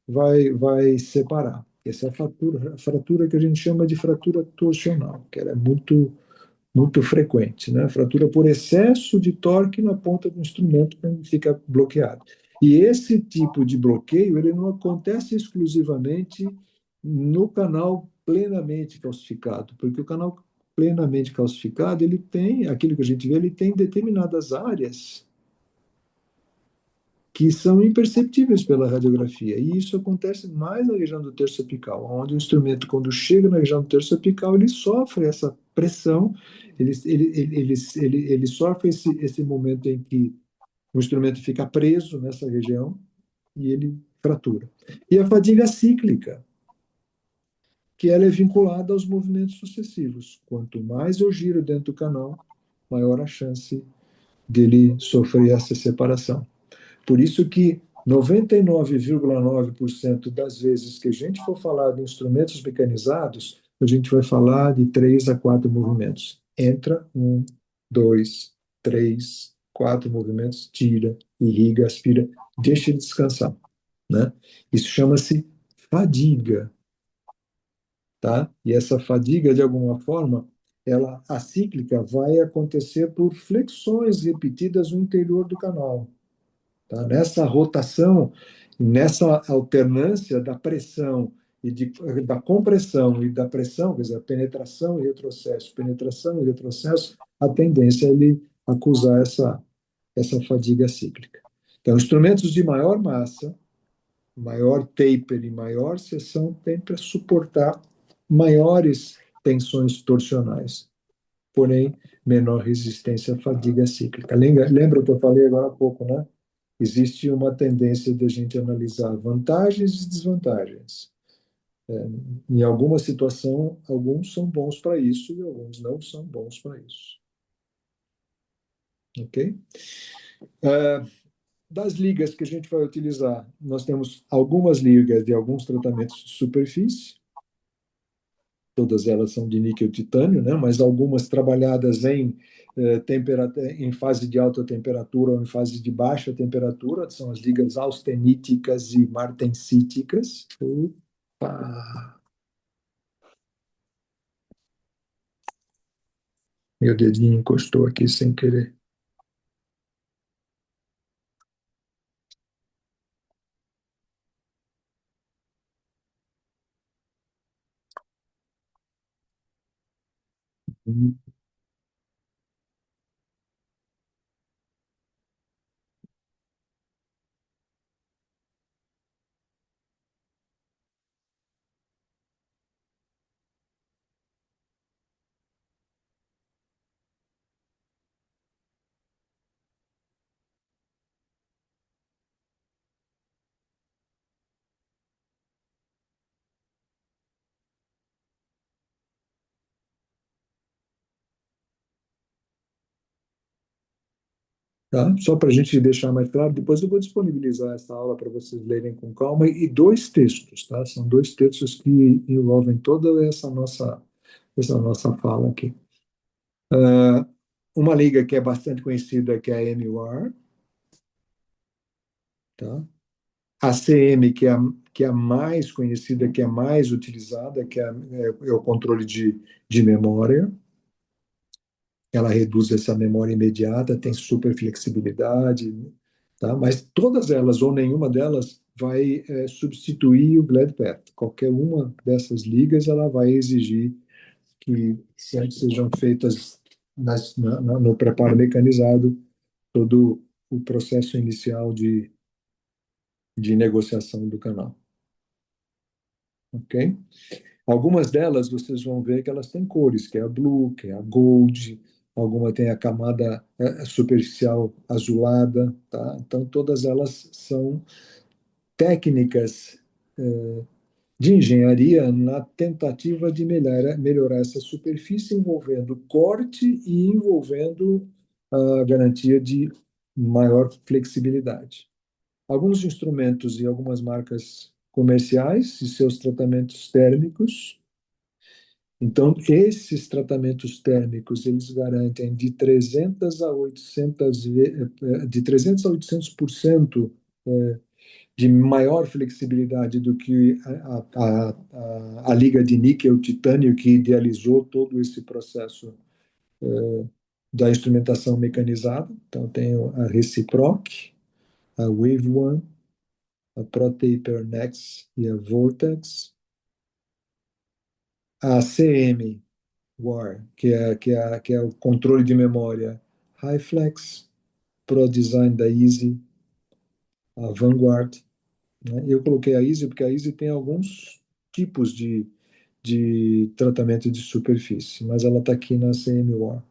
vai separar. Essa é a fratura que a gente chama de fratura torsional, que ela é muito frequente, né? Fratura por excesso de torque na ponta do instrumento quando fica bloqueado. E esse tipo de bloqueio, ele não acontece exclusivamente no canal plenamente calcificado, porque o canal plenamente calcificado, ele tem, aquilo que a gente vê, ele tem determinadas áreas que são imperceptíveis pela radiografia. E isso acontece mais na região do terço apical, onde o instrumento, quando chega na região do terço apical, ele sofre essa pressão, ele sofre esse momento em que o instrumento fica preso nessa região e ele fratura. E a fadiga cíclica, que ela é vinculada aos movimentos sucessivos. Quanto mais eu giro dentro do canal, maior a chance dele sofrer essa separação. Por isso que 99,9% das vezes que a gente for falar de instrumentos mecanizados, a gente vai falar de 3 a 4 movimentos. Entra, 1, 2, 3, 4 movimentos, tira, irriga, aspira, deixa ele descansar. Né? Isso chama-se fadiga. Tá? E essa fadiga, de alguma forma, ela acíclica vai acontecer por flexões repetidas no interior do canal. Tá? Nessa rotação, nessa alternância da pressão da compressão e da pressão, quer dizer, penetração e retrocesso, a tendência é ele acusar essa fadiga cíclica. Então, instrumentos de maior massa, maior taper e maior seção têm para suportar maiores tensões torsionais, porém menor resistência à fadiga cíclica. Lembra o que eu falei agora há pouco, né? Existe uma tendência de a gente analisar vantagens e desvantagens. Em alguma situação, alguns são bons para isso e alguns não são bons para isso. Ok? Das ligas que a gente vai utilizar, nós temos algumas ligas de alguns tratamentos de superfície, todas elas são de níquel-titânio, né? Mas algumas trabalhadas em fase de alta temperatura ou em fase de baixa temperatura, são as ligas austeníticas e martensíticas. Opa! Meu dedinho encostou aqui sem querer. Tá? Só para a gente deixar mais claro, depois eu vou disponibilizar essa aula para vocês lerem com calma, e dois textos, tá? São dois textos que envolvem toda essa nossa fala aqui. Uma liga que é bastante conhecida, que é a MWAR, tá? A CM, que é a mais conhecida, que é a mais utilizada, é o controle de memória. Ela reduz essa memória imediata, tem super flexibilidade, tá? Mas todas elas, ou nenhuma delas, vai substituir o GladePath. Qualquer uma dessas ligas, ela vai exigir que sejam feitas no preparo mecanizado todo o processo inicial de negociação do canal. Ok? Algumas delas vocês vão ver que elas têm cores, que é a blue, que é a gold, alguma tem a camada superficial azulada, tá? Então todas elas são técnicas de engenharia na tentativa de melhorar essa superfície, envolvendo corte e envolvendo a garantia de maior flexibilidade. Alguns instrumentos e algumas marcas comerciais e seus tratamentos térmicos. Então, esses tratamentos térmicos, eles garantem de 300 a 800, de 300 a 800% de maior flexibilidade do que a liga de níquel-titânio que idealizou todo esse processo da instrumentação mecanizada. Então, tem a Reciproc, a Wave One, a ProTaper Next e a Vortex. A CM War, que é o controle de memória, HiFlex, ProDesign da Easy, a Vanguard, né? Eu coloquei a Easy porque a Easy tem alguns tipos de tratamento de superfície, mas ela está aqui na CM War.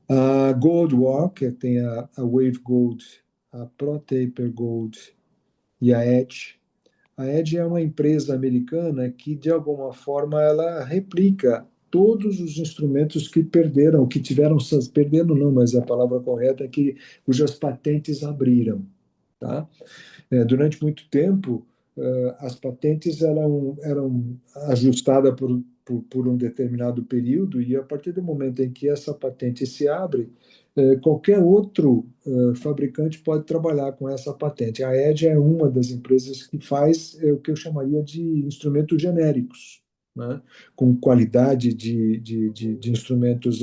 A Gold War, que tem a Wave Gold, a ProTaper Gold e a Edge. A Edge é uma empresa americana que, de alguma forma, ela replica todos os instrumentos que perderam, que tiveram, perderam não, mas a palavra correta é que cujas patentes abriram, tá? Durante muito tempo, as patentes eram ajustadas por um determinado período, e a partir do momento em que essa patente se abre, qualquer outro fabricante pode trabalhar com essa patente. A Edge é uma das empresas que faz o que eu chamaria de instrumentos genéricos, né? Com qualidade de instrumentos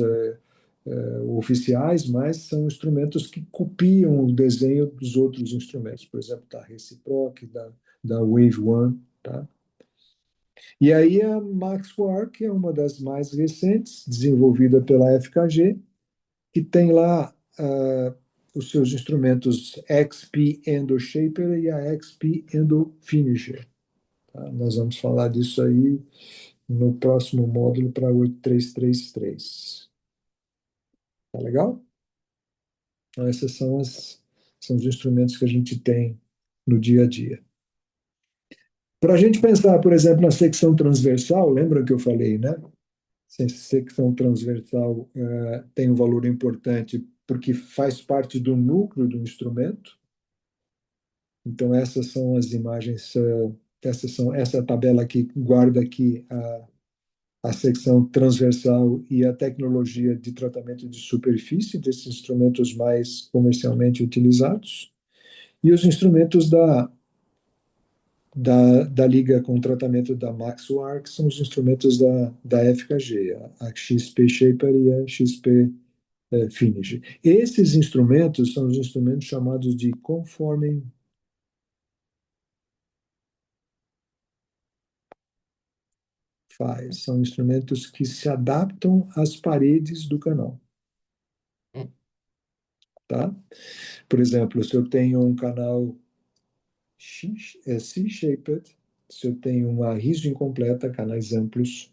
oficiais, mas são instrumentos que copiam o desenho dos outros instrumentos, por exemplo, da Reciproc, da Wave One, tá? E aí a Maxwell, que é uma das mais recentes, desenvolvida pela FKG, que tem lá os seus instrumentos XP Endo Shaper e a XP Endo Finisher. Tá? Nós vamos falar disso aí no próximo módulo para 8333. Tá legal? Então, esses são os instrumentos que a gente tem no dia a dia. Para a gente pensar, por exemplo, na secção transversal, lembra que eu falei, né? Secção transversal tem um valor importante porque faz parte do núcleo do instrumento. Então, essas são as imagens, essa tabela aqui guarda aqui a secção transversal e a tecnologia de tratamento de superfície desses instrumentos mais comercialmente utilizados. E os instrumentos da liga com o tratamento da Maxwell, que são os instrumentos da FKG, a XP Shaper e a XP Finish. Esses instrumentos são os instrumentos chamados de Conforming Files. São instrumentos que se adaptam às paredes do canal. Tá? Por exemplo, se eu tenho um canal C-shaped, se eu tenho uma riso incompleta, canais amplos,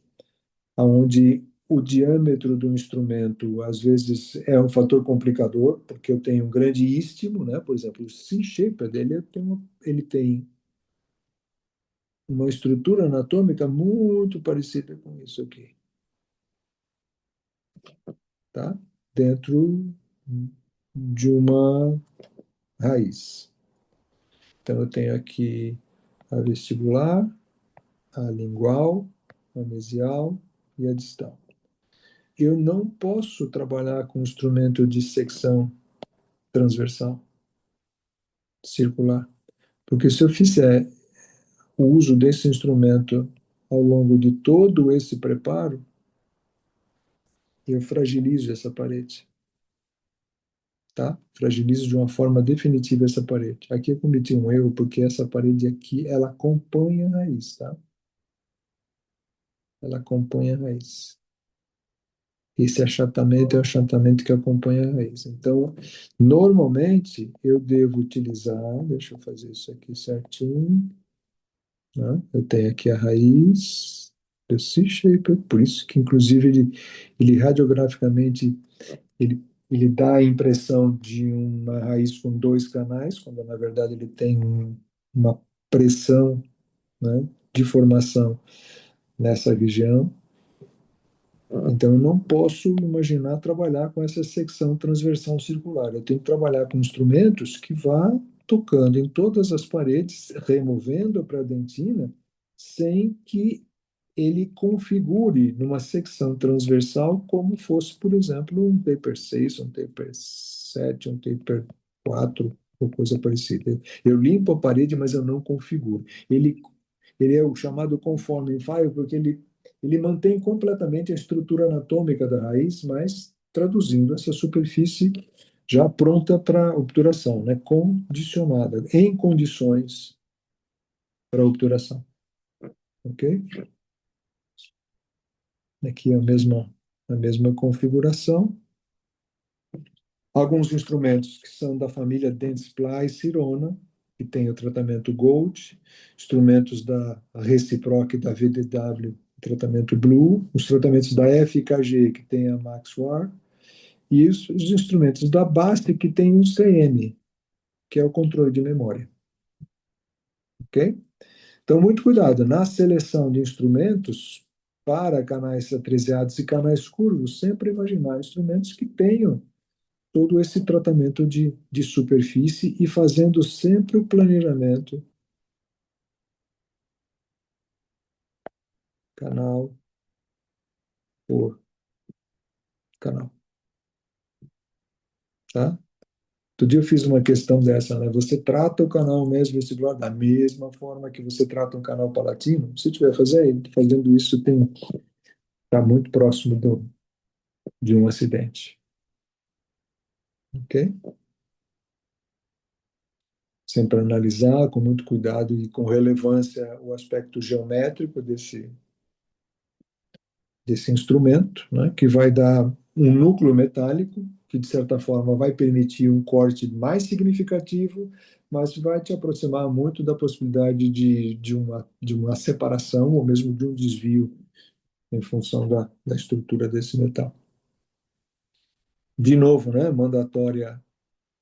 onde o diâmetro do instrumento, às vezes, é um fator complicador, porque eu tenho um grande istmo, né? Por exemplo, o C-shaped, ele tem uma estrutura anatômica muito parecida com isso aqui, tá? Dentro de uma raiz. Então, eu tenho aqui a vestibular, a lingual, a mesial e a distal. Eu não posso trabalhar com instrumento de secção transversal, circular, porque se eu fizer o uso desse instrumento ao longo de todo esse preparo, eu fragilizo essa parede, tá? Fragilizo de uma forma definitiva essa parede. Aqui eu cometi um erro, porque essa parede aqui, ela acompanha a raiz, tá? Ela acompanha a raiz. Esse achatamento é o achatamento que acompanha a raiz. Então, normalmente, eu devo utilizar, deixa eu fazer isso aqui certinho, né? Eu tenho aqui a raiz do C-shaper, por isso que, inclusive, ele radiograficamente, ele dá a impressão de uma raiz com dois canais, quando, na verdade, ele tem uma pressão, né, de formação nessa região. Então, eu não posso imaginar trabalhar com essa secção transversal circular. Eu tenho que trabalhar com instrumentos que vá tocando em todas as paredes, removendo a pradentina, sem que ele configure numa secção transversal como fosse, por exemplo, um taper 6, um taper 7, um taper 4, ou coisa parecida. Eu limpo a parede, mas eu não configuro. Ele é o chamado conforming file, porque ele mantém completamente a estrutura anatômica da raiz, mas traduzindo essa superfície já pronta para obturação, né? Condicionada, em condições para obturação. Ok? Aqui é a mesma configuração. Alguns instrumentos que são da família Dentsply Sirona, que tem o tratamento Gold, instrumentos da Reciproc da VDW, tratamento Blue, os tratamentos da FKG, que tem a Maxwell, e os instrumentos da BAST, que tem o CM, que é o controle de memória. Ok? Então, muito cuidado na seleção de instrumentos para canais atresiados e canais curvos, sempre imaginar instrumentos que tenham todo esse tratamento de superfície e fazendo sempre o planejamento canal por canal, tá? Outro dia eu fiz uma questão dessa, né? Você trata o canal mesmo vestibular da mesma forma que você trata um canal palatino? Se tiver fazendo isso, está muito próximo de um acidente, ok? Sempre analisar com muito cuidado e com relevância o aspecto geométrico desse instrumento, né, que vai dar um núcleo metálico, que de certa forma vai permitir um corte mais significativo, mas vai te aproximar muito da possibilidade de uma separação ou mesmo de um desvio em função da estrutura desse metal. De novo, né, mandatória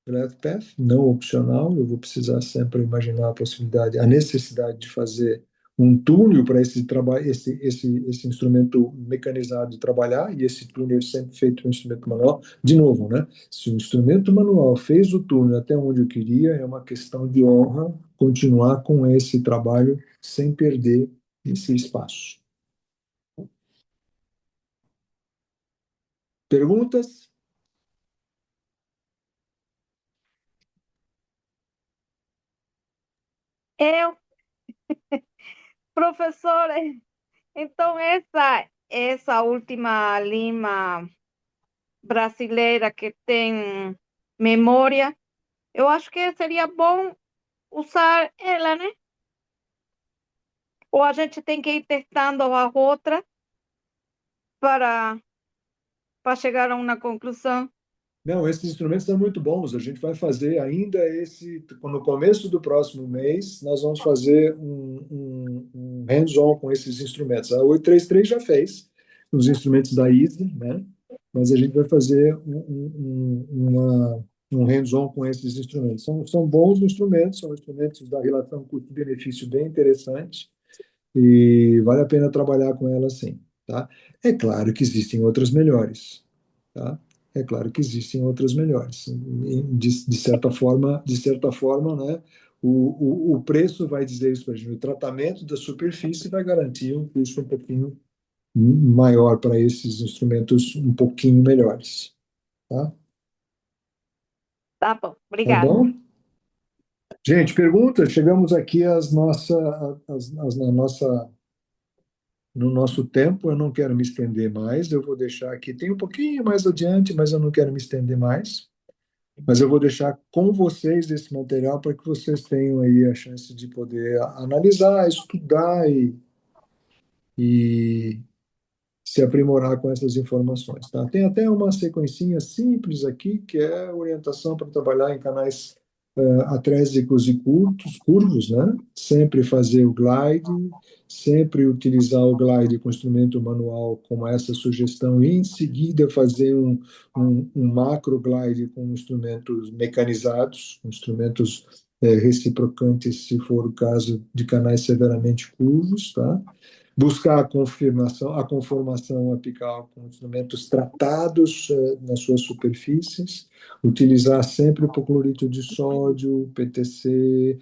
Glide Path, não opcional. Eu vou precisar sempre imaginar a possibilidade, a necessidade de fazer um túnel para esse trabalho, esse instrumento mecanizado de trabalhar, e esse túnel é sempre feito no instrumento manual. De novo, né? Se o instrumento manual fez o túnel até onde eu queria, é uma questão de honra continuar com esse trabalho sem perder esse espaço. Perguntas? Eu Professor, então essa última lima brasileira que tem memória, eu acho que seria bom usar ela, né? Ou a gente tem que ir testando a outra para chegar a uma conclusão. Não, esses instrumentos são muito bons. A gente vai fazer ainda no começo do próximo mês, nós vamos fazer um hands-on com esses instrumentos. A 833 já fez, os instrumentos da Easy, né? Mas a gente vai fazer um hands-on com esses instrumentos. São bons instrumentos, são instrumentos da relação custo-benefício bem interessante e vale a pena trabalhar com elas sim, tá? É claro que existem outras melhores, tá? É claro que existem outras melhores. De certa forma, né, o preço vai dizer isso para a gente. O tratamento da superfície vai garantir um custo um pouquinho maior para esses instrumentos um pouquinho melhores. Tá? Tá bom, Tá obrigada. bom? Gente, perguntas? Chegamos aqui no nosso tempo. Eu não quero me estender mais. Eu vou deixar aqui. Tem um pouquinho mais adiante, mas eu não quero me estender mais. Mas eu vou deixar com vocês esse material para que vocês tenham aí a chance de poder analisar, estudar e se aprimorar com essas informações, tá? Tem até uma sequencinha simples aqui, que é orientação para trabalhar em canais atrésicos e curvos, né? Sempre fazer o glide, sempre utilizar o glide com instrumento manual, como essa sugestão, e em seguida fazer um macro glide com instrumentos mecanizados, instrumentos reciprocantes, se for o caso de canais severamente curvos, tá? Buscar a conformação apical com instrumentos tratados nas suas superfícies, utilizar sempre o hipoclorito de sódio, PTC,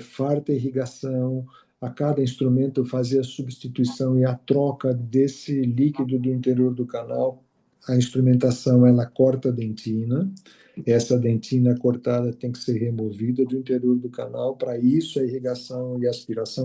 farta irrigação, a cada instrumento fazer a substituição e a troca desse líquido do interior do canal. A instrumentação, ela corta a dentina, essa dentina cortada tem que ser removida do interior do canal, para isso a irrigação e a aspiração